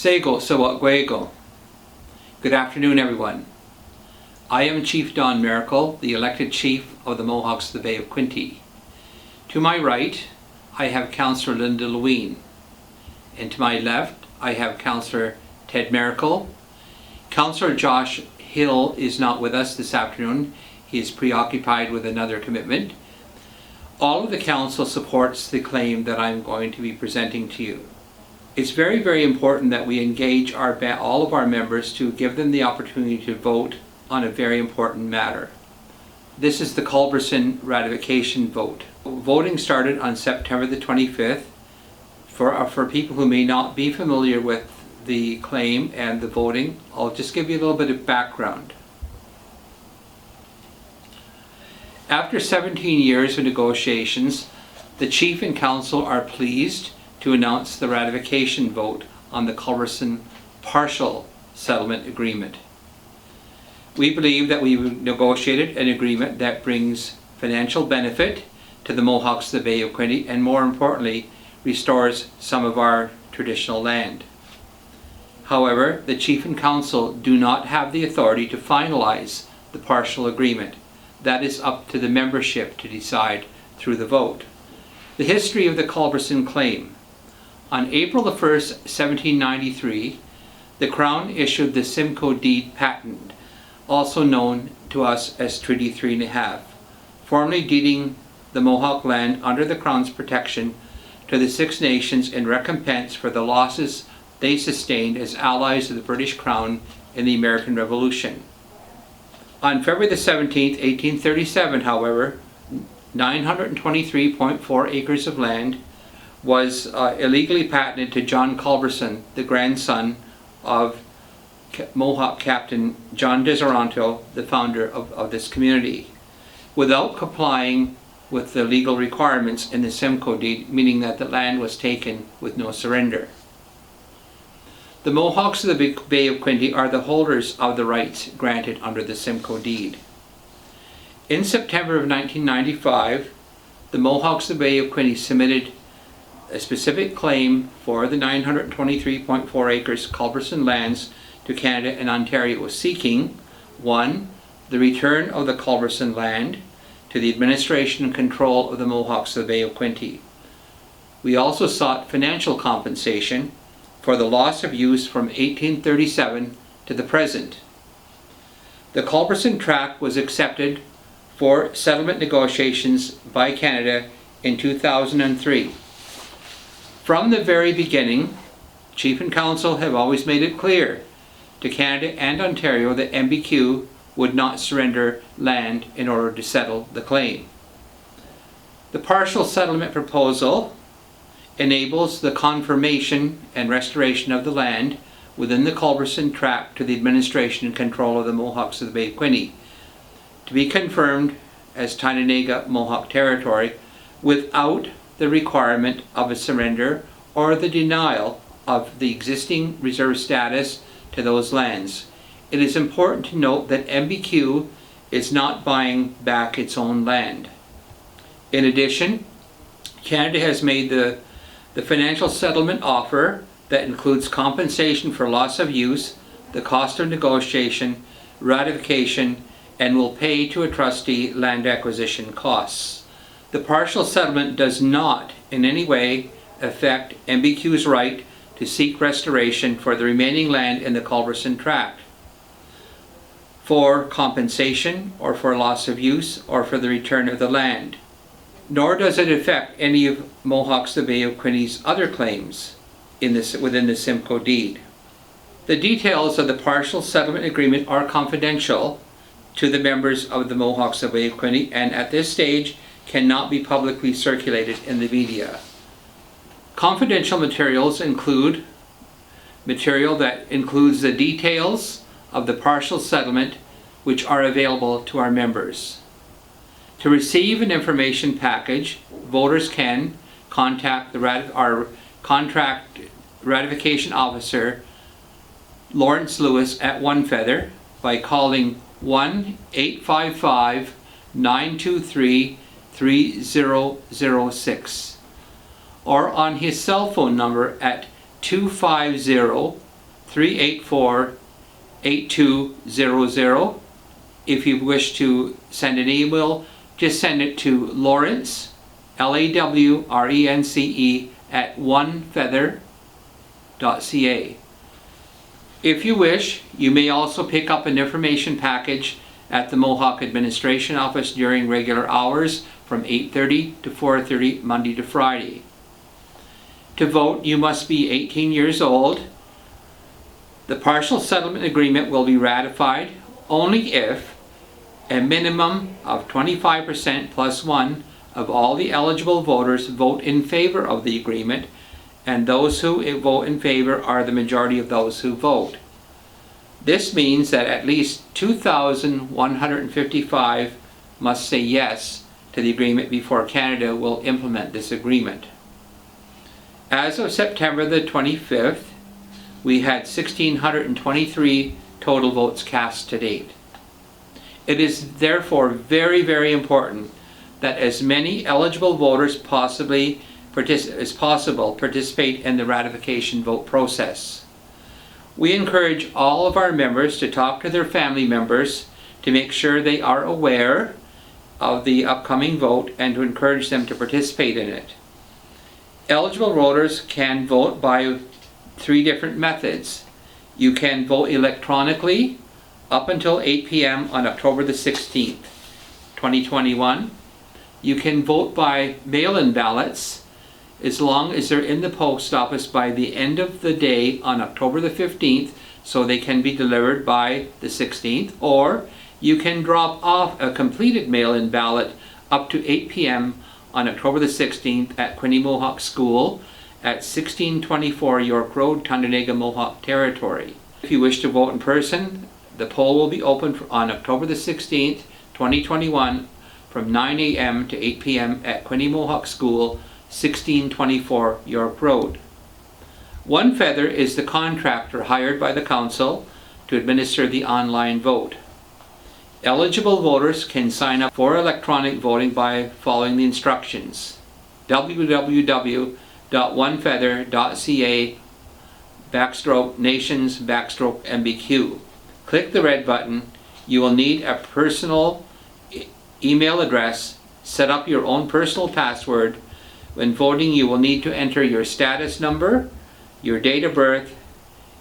Sego Sawagwego. Good afternoon, everyone. I am Chief Don Maracle, the elected chief of the Mohawks of the Bay of Quinte. To my right, I have Councillor Lynda Leween, and to my left, I have Councillor Ted Maracle. Councillor Josh Hill is not with us this afternoon. He is preoccupied with another commitment. All of the council supports the claim that I'm going to be presenting to you. It's very, very important that we engage all of our members to give them the opportunity to vote on a very important matter. This is the Culbertson Ratification Vote. Voting started on September the 25th. For people who may not be familiar with the claim and the voting, I'll just give you a little bit of background. After 17 years of negotiations, the Chief and Council are pleased to announce the ratification vote on the Culbertson Partial Settlement Agreement. We believe that we've negotiated an agreement that brings financial benefit to the Mohawks of the Bay of Quinte and, more importantly, restores some of our traditional land. However, the Chief and Council do not have the authority to finalize the partial agreement. That is up to the membership to decide through the vote. The history of the Culbertson claim. On April the 1st, 1793, the Crown issued the Simcoe Deed Patent, also known to us as Treaty 3 1/2, formally deeding the Mohawk land under the Crown's protection to the Six Nations in recompense for the losses they sustained as allies of the British Crown in the American Revolution. On February the 17th, 1837, however, 923.4 acres of land was illegally patented to John Culbertson, the grandson of Mohawk Captain John Deseranto, the founder of this community, without complying with the legal requirements in the Simcoe Deed, meaning that the land was taken with no surrender. The Mohawks of the Bay of Quinte are the holders of the rights granted under the Simcoe Deed. In September of 1995, the Mohawks of the Bay of Quinte submitted a specific claim for the 923.4 acres Culbertson lands to Canada and Ontario, seeking 1. The return of the Culbertson land to the administration and control of the Mohawks of the Bay of Quinte. We also sought financial compensation for the loss of use from 1837 to the present. The Culbertson Tract was accepted for settlement negotiations by Canada in 2003. From the very beginning, Chief and Council have always made it clear to Canada and Ontario that MBQ would not surrender land in order to settle the claim. The partial settlement proposal enables the confirmation and restoration of the land within the Culbertson Tract to the administration and control of the Mohawks of the Bay of Quinte, to be confirmed as Tyendinaga Mohawk territory without the requirement of a surrender or the denial of the existing reserve status to those lands. It is important to note that MBQ is not buying back its own land. In addition, Canada has made the financial settlement offer that includes compensation for loss of use, the cost of negotiation, ratification, and will pay to a trustee land acquisition costs. The partial settlement does not in any way affect MBQ's right to seek restoration for the remaining land in the Culbertson Tract for compensation or for loss of use or for the return of the land. Nor does it affect any of Mohawks of the Bay of Quinte's other claims within the Simcoe Deed. The details of the partial settlement agreement are confidential to the members of the Mohawks of the Bay of Quinte and at this stage cannot be publicly circulated in the media. Confidential materials include material that includes the details of the partial settlement which are available to our members. To receive an information package, voters can contact our contract ratification officer, Lawrence Lewis at One Feather, by calling 1-855-923-3006 or on his cell phone number at 250 384-8200. If you wish to send an email, just send it to Lawrence, LAWRENCE, at onefeather.ca. If you wish, you may also pick up an information package at the Mohawk Administration Office during regular hours from 8:30 to 4:30 Monday to Friday. To vote, you must be 18 years old. The partial settlement agreement will be ratified only if a minimum of 25% plus one of all the eligible voters vote in favor of the agreement, and those who vote in favor are the majority of those who vote. This means that at least 2,155 must say yes to the agreement before Canada will implement this agreement. As of September the 25th, we had 1,623 total votes cast to date. It is therefore very, very important that as many eligible voters as possible participate in the ratification vote process. We encourage all of our members to talk to their family members to make sure they are aware of the upcoming vote and to encourage them to participate in it. Eligible voters can vote by 3 different methods. You can vote electronically up until 8 p.m. on October the 16th, 2021. You can vote by mail-in ballots as long as they're in the post office by the end of the day on October the 15th, so they can be delivered by the 16th, or you can drop off a completed mail-in ballot up to 8 p.m. on October the 16th at Quinte Mohawk School at 1624 York Road, Tyendinaga, Mohawk Territory. If you wish to vote in person, the poll will be open on October the 16th, 2021 from 9 a.m. to 8 p.m. at Quinte Mohawk School, 1624 York Road. One Feather is the contractor hired by the Council to administer the online vote. Eligible voters can sign up for electronic voting by following the instructions. www.onefeather.ca/nations/MBQ. Click the red button. You will need a personal email address. Set up your own personal password. When voting, you will need to enter your status number, your date of birth,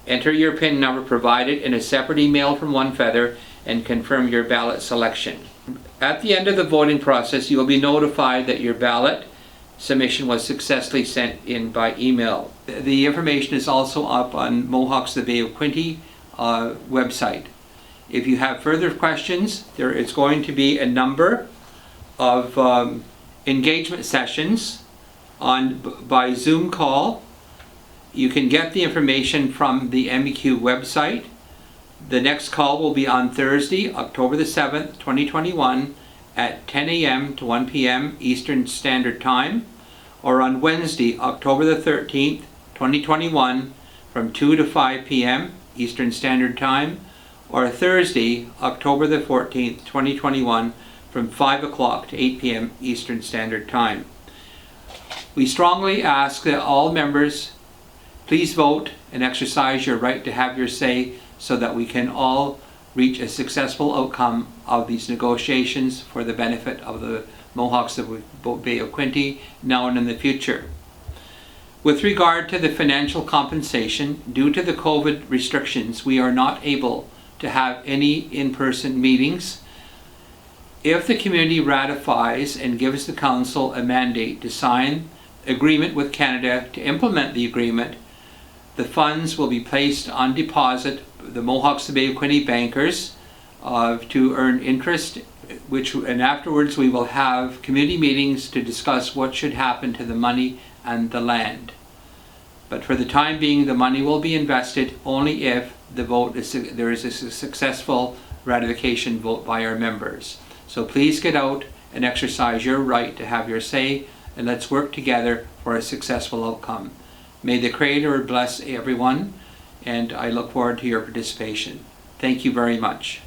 enter your PIN number provided in a separate email from One Feather, and confirm your ballot selection. At the end of the voting process, you will be notified that your ballot submission was successfully sent in by email. The information is also up on Mohawks the Bay of Quinte website. If you have further questions, there is going to be a number of engagement sessions by Zoom call. You can get the information from the MBQ website. The next call will be on Thursday, October the 7th, 2021 at 10 a.m. to 1 p.m. Eastern Standard Time, or on Wednesday, October the 13th, 2021 from 2 to 5 p.m. Eastern Standard Time, or Thursday, October the 14th, 2021 from 5 o'clock to 8 p.m. Eastern Standard Time. We strongly ask that all members please vote and exercise your right to have your say so that we can all reach a successful outcome of these negotiations for the benefit of the Mohawks of the Bay of Quinte now and in the future. With regard to the financial compensation, due to the COVID restrictions, we are not able to have any in-person meetings. If the community ratifies and gives the Council a mandate to sign agreement with Canada to implement the agreement, the funds will be placed on deposit with the Mohawks of the Bay of Quinte bankers to earn interest, and afterwards we will have community meetings to discuss what should happen to the money and the land. But for the time being, the money will be invested only if there is a successful ratification vote by our members. So please get out and exercise your right to have your say, and let's work together for a successful outcome. May the Creator bless everyone, and I look forward to your participation. Thank you very much.